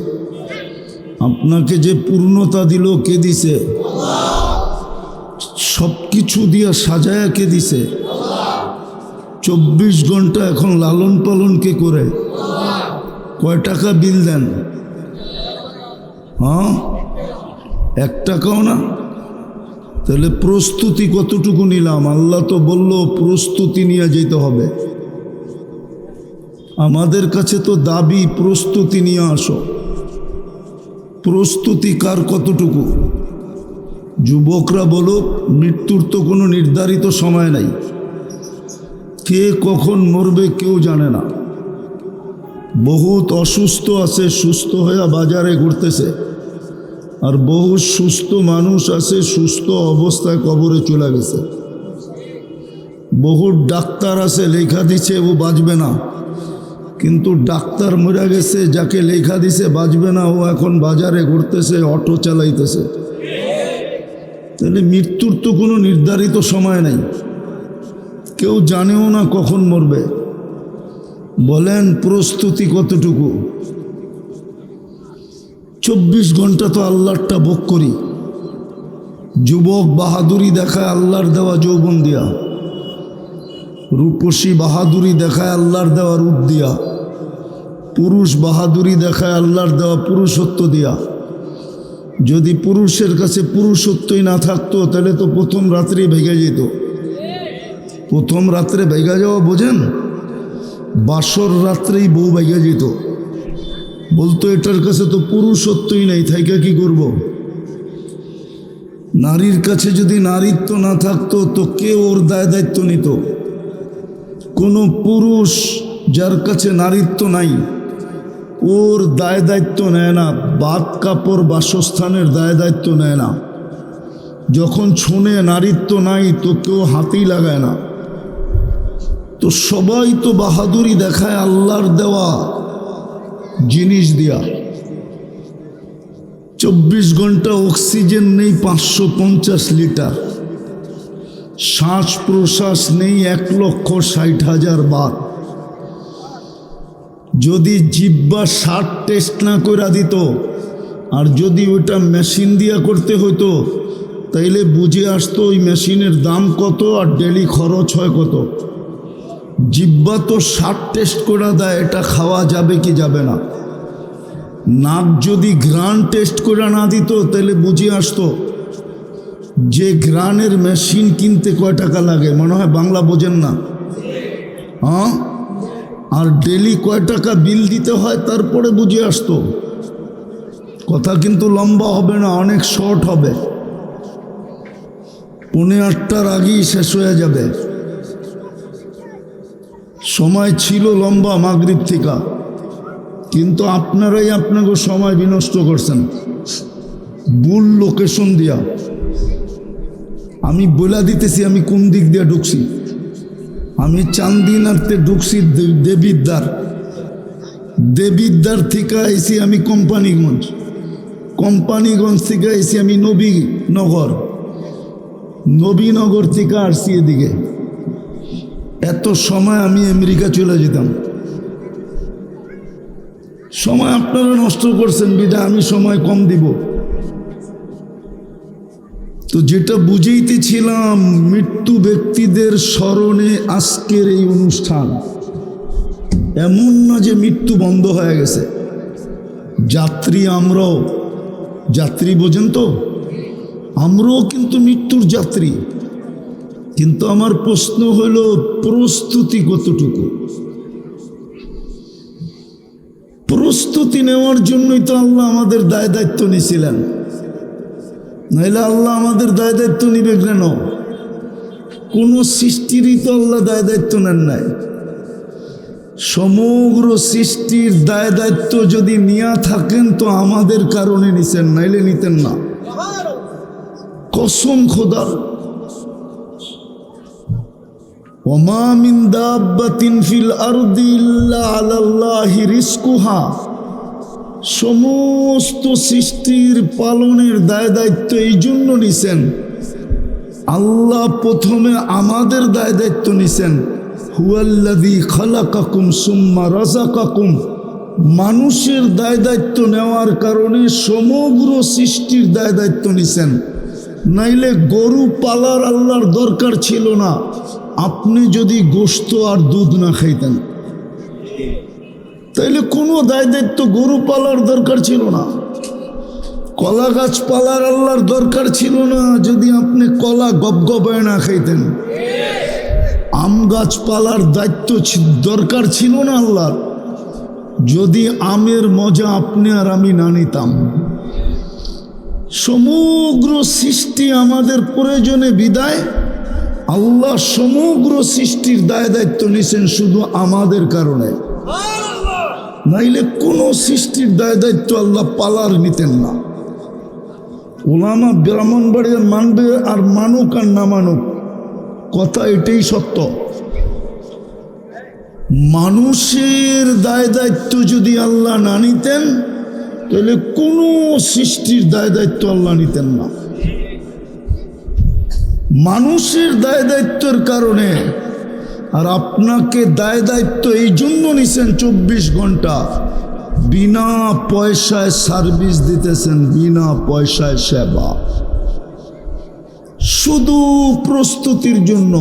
আপনাকে যে পূর্ণতা দিল কে দিছে? সব কিছু দিয়া সাজায়া কে দিছে? 24 ঘন্টা এখন লালন পালন কে করে? কয় টাকা বিল দেন? 1 টাকাও না। তাহলে প্রস্তুতি কতটুকু নিলাম? আল্লাহ তো বলল প্রস্তুতি নিয়ে যেতে হবে। আমাদের কাছে তো দাবি প্রস্তুতি নিয়ে আসো। প্রস্তুতি কার কতটুকু? যুবকরা বলুক, মৃত্যুর তো কোনো নির্ধারিত সময় নাই। কে কখন মরবে কেউ জানে না। বহুত অসুস্থ আছে, সুস্থ হয়ে বাজারে ঘুরতেছে, আর বহু সুস্থ মানুষ আছে সুস্থ অবস্থায় কবরে চলে গেছে। বহু ডাক্তার আছে লেখা দিছে ও বাঁচবে না, কিন্তু ডাক্তার মরে গেছে, যাকে লেখা দিছে বাঁচবে না, ও এখন বাজারে ঘুরতেছে, অটো চালাইতেছে। তাহলে মৃত্যুর তো কোনো নির্ধারিত সময় নেই, কেউ জানেও না কখন মরবে। বলেন প্রস্তুতি কতটুকু? 24 ঘন্টা তো আল্লাহরটা ভোগ করি। যুবক বাহাদুরি দেখায় আল্লাহর দেওয়া যৌবন দিয়া, রূপসী বাহাদুরি দেখায় আল্লাহর দেওয়া রূপ দিয়া, পুরুষ বাহাদুরি দেখায় আল্লাহর দেওয়া পুরুষত্ব দিয়া। যদি পুরুষের কাছে পুরুষত্বই না থাকতো তাহলে তো প্রথম রাত্রেই ভেঙে যেত। প্রথম রাত্রে ভেঙে যাওয়া বোঝেন? বাসর রাত্রেই বউ ভেঙে যেত, বলতো এটার কাছে তো পুরুষত্বই নেই, থাইকা কি করব? নারীর কাছে যদি নারীত্ব না থাকতো তো কে ওর দায় দায়িত্ব নিত? কোনো পুরুষ যার কাছে নারীত্ব নাই ওর দায় দায়িত্ব নেয় না, ভাত কাপড় বাসস্থানের দায় দায়িত্ব নেয় না। যখন শুনে নারীত্ব নাই তো কেউ হাতেই লাগায় না। তো সবাই তো বাহাদুরি দেখায় আল্লাহর দেওয়া জিনিস দিয়া। 24 ঘন্টা অক্সিজেন নেই 550 লিটার, শ্বাস প্রশ্বাস নেই 1,60,000 বার। যদি জিহ্বা 60 টেস্ট না করে দিত, আর যদি ওইটা মেশিন দিয়া করতে হতো, তাইলে বুঝে আসতো ওই মেশিনের দাম কত আর ডেলি খরচ হয় কত। জিহ্বা তো 60 টেস্ট করে দেয়, এটা খাওয়া যাবে কি যাবে না। নাক যদি ঘ্রাণ টেস্ট করে না দিত, তাহলে বুঝে আসতো যে ঘ্রাণের মেশিন কিনতে কয় টাকা লাগে। মনে হয় বাংলা বোঝেন না, হ্যাঁ? আর ডেলি কয় টাকা বিল দিতে হয়, তারপরে বুঝে আসতো। কথা কিন্তু লম্বা হবে না, অনেক শর্ট হবে। 8:45 আগেই শেষ হয়ে যাবে। সময় ছিল লম্বা মাগরিব থেকে, কিন্তু আপনারাই আপনাকে সময় বিনষ্ট করছেন ভুল লোকেশন দিয়া। আমি বলে দিতেছি আমি কোন দিক দিয়ে ঢুকছি। আমি চান্দিনারতে ঢুকছি দেবিদ্বার, দেবিদ্বার থেকে এসি আমি কোম্পানিগঞ্জ, কোম্পানিগঞ্জ থেকে এসি আমি নবীনগর, নবীনগর থেকে আসছি এদিকে। এত সময় আমি আমেরিকা চলে যেতাম। সময় আপনারা নষ্ট করছেন, বিধায় আমি সময় কম দিব। তো যেটা বুঝাইতেছিলাম, মৃত্যু ব্যক্তিদের স্মরণে আজকের এই অনুষ্ঠান। এমন না যে মৃত্যু বন্ধ হয়ে গেছে। যাত্রী আমরাও, যাত্রী বোঝেন তো, আমরাও কিন্তু মৃত্যুর যাত্রী। কিন্তু আমার প্রশ্ন হল প্রস্তুতি কতটুকু? প্রস্তুতি নেওয়ার জন্যই তো আল্লাহ আমাদের দায় দায়িত্ব নিয়েছিলেন, নাইলে আল্লাহ আমাদের দায় দায়িত্ব নিবে কেন? কোন সৃষ্টিরই তো আল্লাহ দায় দায়িত্ব নেন নাই। সমগ্র সৃষ্টির দায় দায়িত্ব যদি নিয়া থাকেন তো আমাদের কারণে নিছেন, নাইলে নিতেন না। কসম খোদার। ওমা মিন দাব্বাতিন ফিল আরদি ইল্লা আলাল্লাহি রিজকুহা। সমস্ত সৃষ্টির পালনের দায় দায়িত্ব এই জন্য নিছেন। আল্লাহ প্রথমে আমাদের দায় দায়িত্ব নিছেন। হুয়াল্লাযী খালাকাকুম সুম্মা রাযাকাকুম। মানুষের দায় দায়িত্ব নেওয়ার কারণে সমগ্র সৃষ্টির দায় দায়িত্ব নিছেন। নাইলে গরু পালার আল্লাহর দরকার ছিল না, আপনি যদি গোশত আর দুধ না খাইতেন, তাইলে কোনো দায় দায়িত্ব গরু পালার দরকার ছিল না। কলা গাছ পালার আল্লাহর দরকার ছিল না, যদি আপনি কলা গবগবায় না খাইতেন। আম গাছ পালার দায়িত্ব দরকার ছিল না আল্লাহর, যদি আমের মজা আপনি আর আমি না নিতাম। সমগ্র সৃষ্টি আমাদের প্রয়োজনে বিদায় আল্লাহ সমগ্র সৃষ্টির দায় দায়িত্ব নিছেন শুধু আমাদের কারণে। নাইলে কোনো সৃষ্টির দায় দায়িত্ব আল্লাহ পালার নিতেন না। ওলামা ব্রাহ্মণবাড়িয়ার মানবে আর মানুক আর না মানুক, কথা এটাই সত্য। মানুষের দায় দায়িত্ব যদি আল্লাহ না নিতেন, তাহলে কোনো সৃষ্টির দায় দায়িত্ব আল্লাহ নিতেন না। মানুষের দায় দায়িত্বের কারণে, আর আপনাকে দায় দায়িত্ব এই জন্য নিছেন 24 ঘন্টা বিনা পয়সায় সার্ভিস দিতেছেন, বিনা পয়সায় সেবা, শুধু প্রস্তুতির জন্য।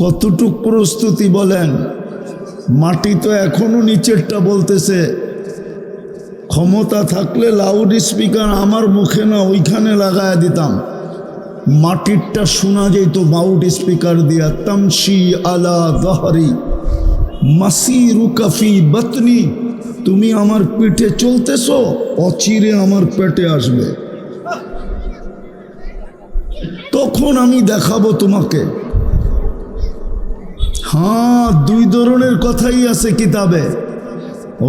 কতটুক প্রস্তুতি বলেন? মাটি তো এখনো নিচেরটা বলতেছে। ক্ষমতা থাকলে লাউড স্পিকার আমার মুখে না ওইখানে লাগায় দিতাম, মাটিরটা শোনা যেত লাউড স্পিকার দিয়া। তামশি আলা দহরি মাসিরুকা ফি বাতনি। তুমি আমার পিঠে চলতেছো, অচিরে আমার পেটে আসবে, তখন আমি দেখাবো তোমাকে। হ্যাঁ, 2 ধরনের কথাই আছে কিতাবে।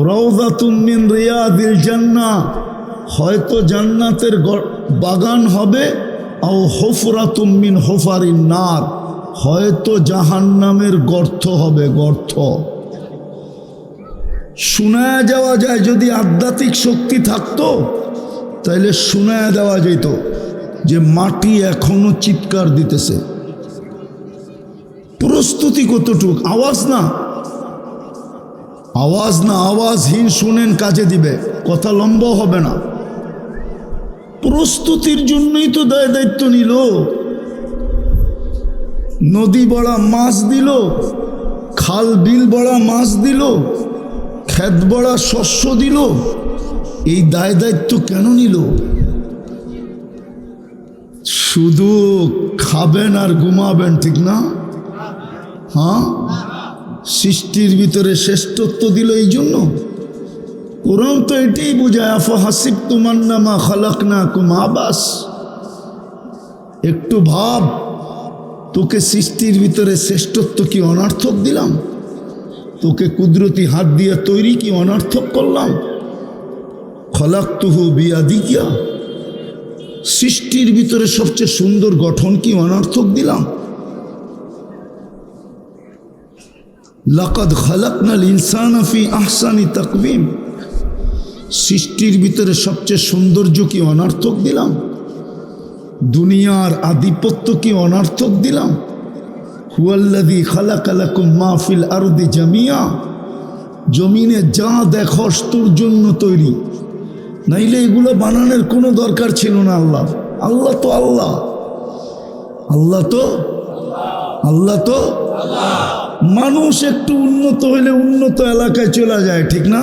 রাউযাতুম মিন রিয়াদিল জান্নাহ, হয়তো জান্নাতের বাগান হবে, আও হুফরাতুম মিন হুফারিন নার, হয়তো জাহান্নামের গর্ত হবে, গর্ত। শোনায়া যাওয়া যায়, যদি আধ্যাত্মিক শক্তি থাকতো তাইলে শোনায়া দেওয়া যেত যে মাটি এখনো চিৎকার দিতেছে। প্রস্তুতি কতটুক? আওয়াজ না, আওয়াজ না, আওয়াজহীন শুনেন কাজে দিবে, কথা লম্বা হবে না। প্রস্তুতির জন্যই তো দায়িত্ব নিল। নদী বড়া মাছ দিল, খাল বিল বড়া মাছ দিল, ক্ষেত বড়া শস্য দিল, এই দায়িত্ব কেন নিল? শুধু খাবেন আর ঘুমাবেন, ঠিক না? হ্যাঁ, সৃষ্টির ভিতরে শ্রেষ্ঠত্ব দিল এই জন্য। কোরআন তো এটাই বোঝায়, আফাহাসিবতুম আন্নামা খালাকনাকুম আবাস। একটু ভাব, তোকে সৃষ্টির ভিতরে শ্রেষ্ঠত্ব কি অনর্থক দিলাম? তোকে কুদরতি হাত দিয়ে তৈরি কি অনর্থক করলাম? খলাকতুহু বিয়াদিকা, সৃষ্টির ভিতরে সবচেয়ে সুন্দর গঠন কি অনর্থক দিলাম? লাকাদ খালাকনাল ইনসানা ফি আহসানি তাকওয়িম, সৃষ্টির ভিতরে সবচেয়ে সৌন্দর্য কি অনর্থক দিলাম? দুনিয়ার আধিপত্য কি অনর্থক দিলাম? হুয়াল্লাযী খালাকা লাকুম মা ফিল আরদি জামিয়া, জমিনে যা দেখস তোর জন্য তৈরি, নাইলে এগুলো বানানোর কোনো দরকার ছিল না। আল্লাহ, আল্লাহ তো আল্লাহ, আল্লাহ তো আল্লাহ তো মানুষ একটু উন্নত হইলে উন্নত এলাকায় চলে যায়, ঠিক না?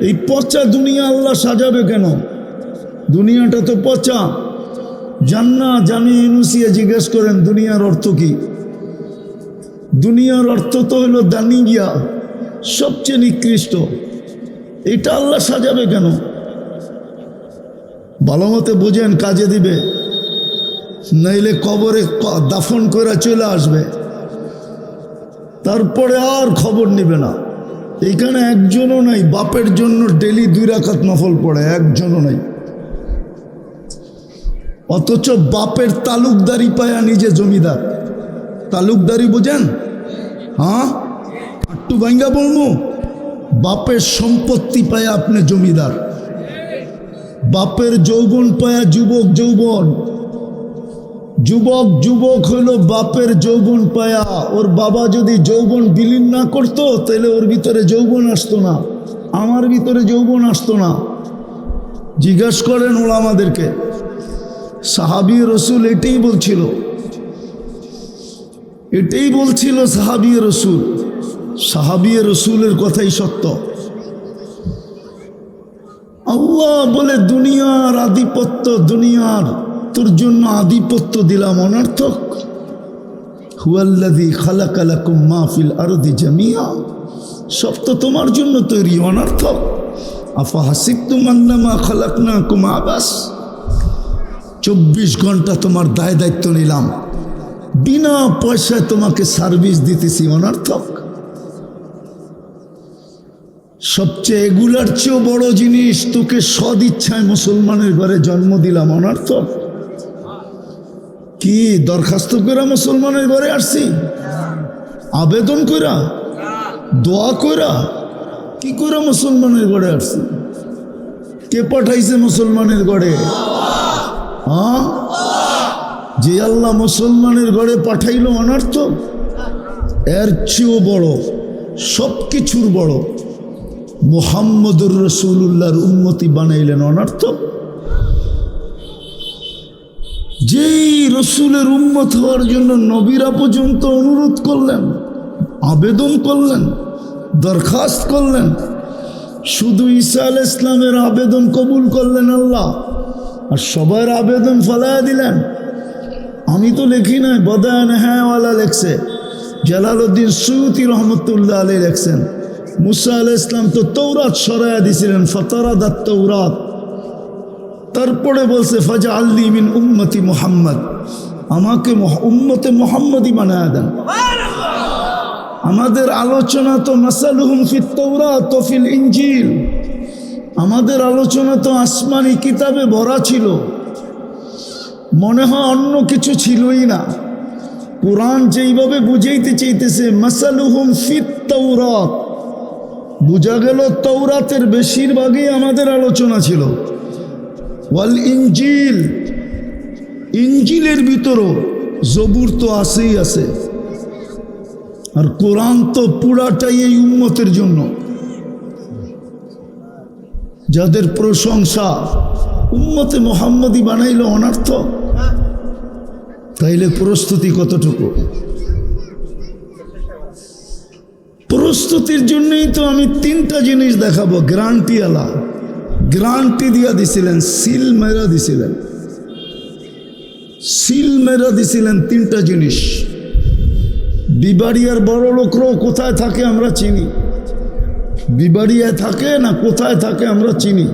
এই পচা দুনিয়া আল্লাহ সাজাবে কেন? দুনিয়াটা তো পচা। জান্নাত জামিয়া ইউনুসিয়া জিজ্ঞেস করেন দুনিয়ার অর্থ কি? দুনিয়ার অর্থ তো হলো দানিয়া, সবচেয়ে নিকৃষ্ট। এটা আল্লাহ সাজাবে কেন? ভালো মতে বোঝেন, কাজে দিবে, নাইলে কবরে দাফন করে চলে আসবে, তারপরে আর খবর নিবে না। এইখানে একজনও নাই বাপের জন্য ডেলি 2 রাকাত নফল পড়ে, একজনও নাই। অথচ বাপের তালুকদারি পায়া নিজে জমিদার। তালুকদারি বোঝেন? হ্যাঁ, একটু ভাঙ্গা বলবো, বাপের সম্পত্তি পায়া আপনি জমিদার। বাপের যৌবন পায়া যুবক যৌবন, যুবক যুবক হইল বাপের যৌবন পায়া। ওর বাবা যদি যৌবন বিলীন না করতো তাহলে ওর ভিতরে যৌবন আসতো না, আমার ভিতরে যৌবন আসতো না। জিজ্ঞাসা করেন ওলামাদেরকে, সাহাবী রসুল এটাই বলছিল, এটাই বলছিল সাহাবী রসুল। সাহাবী রসুলের কথাই সত্য। আল্লাহ বলে দুনিয়ার আধিপত্য, দুনিয়ার তোর জন্য আধিপত্য দিলাম অনর্থক। হুয়াল্লাযী খালাকা লাকুম মা ফিল আরদি জামিয়া, সব তো তোমার জন্য তৈরি, অনর্থক। আফাহাসিবতুম আন্নামা খালাকনাকুম আবাস, 24 ঘন্টা তোমার দায়িত্ব নিলাম, বিনা পয়সায় তোমাকে সার্ভিস দিতেছি, অনর্থক। সবচেয়ে এগুলার চেয়েও বড় জিনিস, তোকে সদিচ্ছায় মুসলমানের ঘরে জন্ম দিলাম, অনর্থক। কি দরখাস্ত কইরা মুসলমানের ঘরে আসছি? আবেদন কইরা, দোয়া কইরা, কি কইরা মুসলমানের ঘরে আসছি? কে পাঠাইছে মুসলমানের ঘরে? হ্যাঁ, যে আল্লাহ মুসলমানের ঘরে পাঠাইলো, অনর্থক। এর চেয়েও বড়, সব কিছুর বড়, মুহাম্মদুর রাসূলুল্লাহর উম্মতি বানাইলেন, অনর্থক। যেই রসুলের উম্মত হওয়ার জন্য নবীরা পর্যন্ত অনুরোধ করলেন, আবেদন করলেন, দরখাস্ত করলেন, শুধু ঈসা আলাইহিস সালামের আবেদন কবুল করলেন আল্লাহ, আর সবার আবেদন ফলায়া দিলেন। আমি তো লিখি নাই, বদায়ন হ্যাঁওয়ালা লেখছে, জালালউদ্দিন সুয়ুতি রহমতুল্লাহ আলাইহি লেখছেন। মুসা আলাইহিস সালাম তো তৌরাত সরায়া দিছিলেন, ফাতারাদাত তৌরাত। তারপরে বলছে ফাজআলনি মিন উম্মতি মুহাম্মদ, আমাকে উম্মতে মুহাম্মদি বানায়া দেন। আমাদের আলোচনা তো মাসালুহুম ফিত তাওরাত ওয়া ফিল ইনজিল, আমাদের আলোচনা তো আসমানি কিতাবে ভরা ছিল, মনে হয় অন্য কিছু ছিলই না। কোরআন যেইভাবে বুঝাইতে চাইতেছে মাসালুহুম ফিত তাওরাত, বোঝা গেল তৌরাতের বেশিরভাগই আমাদের আলোচনা ছিল। ওয়াল ইনজিল, ইনজিলের ভিতরও জবুর তো আছেই আছে, আর কোরআন তো পুরাটাই এই উম্মতের জন্য, যাদের প্রশংসা উম্মতে মুহাম্মদী বানাইল অনর্থ। তাইলে প্রস্তুতি কতটুকু? প্রস্তুতির জন্যই তো আমি তিনটা জিনিস দেখাবো, গ্যারান্টি আলা, গ্যারান্টি দিয়া দিছিলেন, সিল মেরা দিছিলেন, সিল মেরা দিছিলেন তিনটা জিনিস। বিবাড়িয়ার বড় লোকরাও কোথায় থাকে আমরা চিনি, বিবাড়িয়ায় থাকে না কোথায় থাকে আমরা চিনি,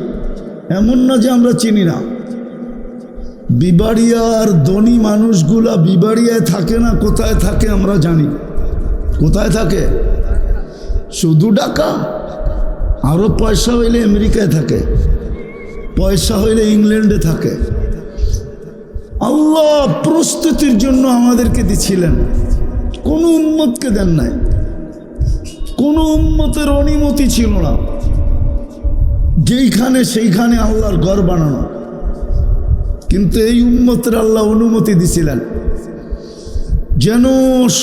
এমন না যে আমরা চিনি না। বিবাড়িয়ার ধনী মানুষগুলা বিবাড়িয়ায় থাকে না কোথায় থাকে আমরা জানি। কোথায় থাকে? শুধু ঢাকা, আরো পয়সা হইলে আমেরিকায় থাকে, পয়সা হইলে ইংল্যান্ডে থাকে। আল্লাহ প্রস্তুতির জন্য আমাদেরকে দিছিলেন, কোনো উম্মতকে দেন নাই, কোনো উম্মতের অনুমতি ছিল না যেইখানে সেইখানে আল্লাহর ঘর বানানো, কিন্তু এই উম্মতের আল্লাহ অনুমতি দিছিলেন যেন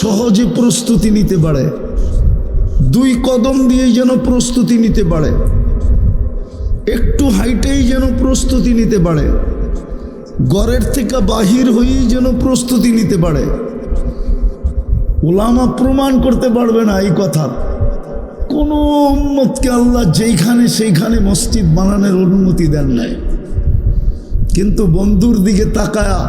সহজে প্রস্তুতি নিতে পারে, 2 কদম দিয়েই যেন প্রস্তুতি নিতে পারে, একটু হাইটেই যেন প্রস্তুতি নিতে পারে, ঘরের থেকে বাহির হয়েই যেন প্রস্তুতি নিতে পারে। ওলামা প্রমাণ করতে পারবে না এই কথা, কোন উম্মতকে আল্লাহ যেইখানে সেইখানে মসজিদ বানানোর অনুমতি দেন নাই, কিন্তু বন্ধুর দিকে তাকায়া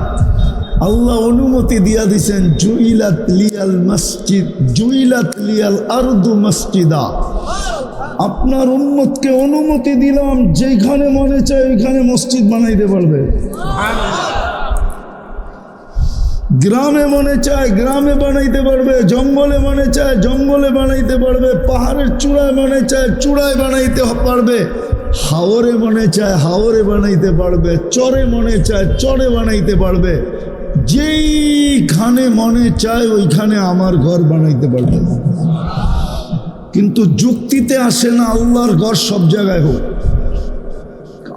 আল্লাহ অনুমতি দিয়া দিছেন, জুইলাত লিয়াল মসজিদ, জুইলাত লিয়াল আরদু মসজিদা। আপনার উম্মতকে অনুমতি দিলাম যেখানে মনে চায় ওইখানে মসজিদ বানাইতে পারবে, গ্রামে মনে চায় গ্রামে বানাইতে পারবে, জঙ্গলে মনে চায় জঙ্গলে বানাইতে পারবে, পাহাড়ের চূড়ায় মনে চায় চূড়ায় বানাইতে পারবে, হাওরে মনে চায় হাওরে বানাইতে পারবে, চরে মনে চায় চরে বানাইতে পারবে, যেইখানে মনে চায় ওইখানে আমার ঘর বানাইতে পারবে। কিন্তু যুক্তিতে আসে না আল্লাহর ঘর সব জায়গায় হোক।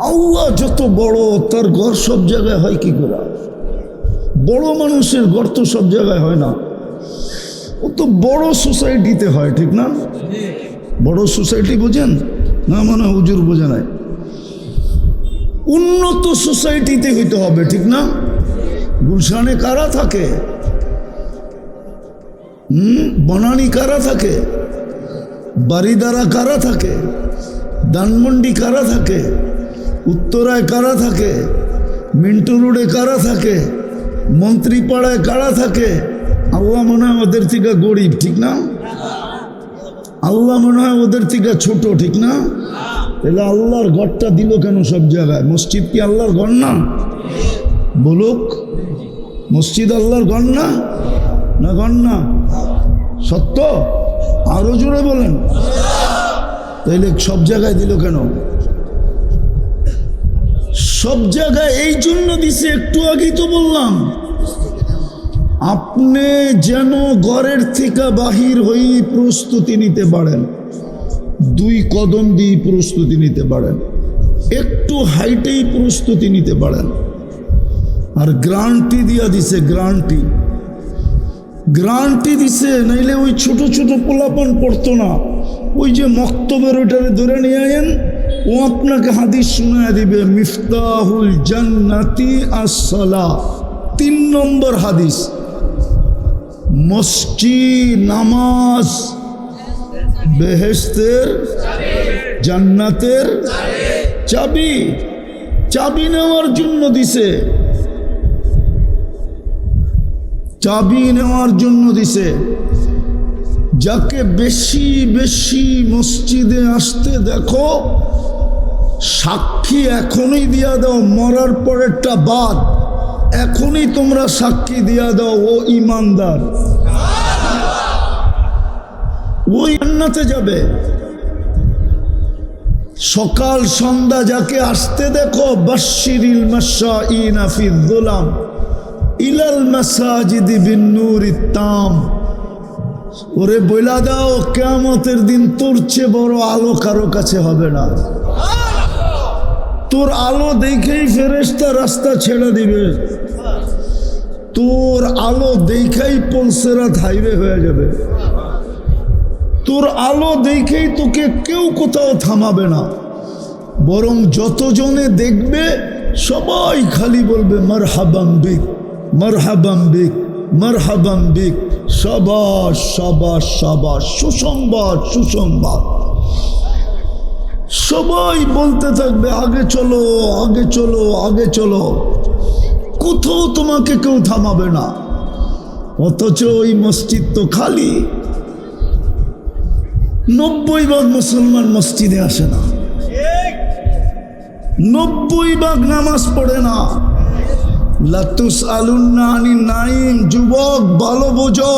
আল্লাহ যত বড়, তার ঘর সব জায়গায় হয় কি করে? বড় মানুষের ঘর তো সব জায়গায় হয় না, ও তো বড় সোসাইটিতে হয়, ঠিক না? বড় সোসাইটি বোঝেন না? মনে হয় হুজুর বোঝে নাই। উন্নত সোসাইটিতে হইতে হবে, ঠিক না? গুলশানে কারা থাকে? বনানী কারা থাকে? বারিদারা কারা থাকে? ধানমন্ডি কারা থাকে? উত্তরায় কারা থাকে? মিন্টু রোডে কারা থাকে? মন্ত্রীপাড়ায় কারা থাকে? আল্লাহ মনে হয় ওদের থেকে গরিব, ঠিক না? আল্লাহ মনে হয় ওদের থেকে ছোট, ঠিক না? তাহলে আল্লাহর ঘরটা দিল কেন সব জায়গায়? মসজিদ কি আল্লাহর ঘর না? বলুক, মসজিদ আল্লাহর ঘর না? না ঘর না? সত্য? আরো জোরে বলেন। তাইলে সব জায়গায় দিল কেন? সব জায়গায় এই জন্য দিছে, একটু আগেই তো বললাম, আপনি যেন ঘরের থেকে বাহির হয়ে প্রস্তুতি নিতে পারেন, 2 কদম দিয়ে প্রস্তুতি নিতে পারেন, একটু হাইটেই প্রস্তুতি নিতে পারেন। আর গ্যারান্টি দিয়া দিছে, গ্যারান্টি, গ্যারান্টি দিছে, নাইলে ওই ছোট ছোট পোলাপান পড়তো না, ওই যে মক্তবের ওইটারে ধরে নিয়ে আয়েন, ও আপনাকে হাদিস শোনায় দিবে, মিফতাহুল জান্নাতি আস-সালাহ, 3 নম্বর হাদিস, মসজিদ নামাজ বেহেশতের জান্নাতের চাবি, চাবি নেওয়ার জন্য দিছে, চাবি নেওয়ার জন্য দিছে। যাকে বেশি বেশি মসজিদে আসতে দেখো, সাক্ষী এখনই দিয়া দাও, মরার পরেরটা বাদ, এখনই তোমরা সাক্ষী দিয়া দাও ও ইমানদার, ওই জান্নাতে যাবে। সকাল সন্ধ্যা যাকে আসতে দেখো, বাশশিরিল মাশাইনা ফিল যুলাম ইলাল মাসাজিদি বিন নূরিত তাম, ওরে বইলা দাও, কিয়ামতের দিন তোর চেয়ে বড় আলো কারো কাছে হবে না। তোর আলো দেখেই ফেরেশতা রাস্তা ছেড়ে দিবে, তোর আলো দেখেই পলসেরাত হাইওয়ে হয়ে যাবে, তোর আলো দেখেই তোকে কেউ কোথাও থামাবে না। বরং যতজনে দেখবে সবাই খালি বলবে মারহাবাম বিক, মারহাবাম বিক, মারহাবাম বিক, সাবাস সাবাস সাবাস, সুসংবাদ সুসংবাদ। সবাই বলতে থাকবে আগে চলো আগে চলো আগে চলো, কোথাও তোমাকে কেউ থামাবে না। অথচ ওই মসজিদ তো খালি, 90% মুসলমান মসজিদে আসে না, 90% নামাজ পড়ে না। লাতুস আলুন্না আনিন নাইম, যুবক ভালো বোঝো,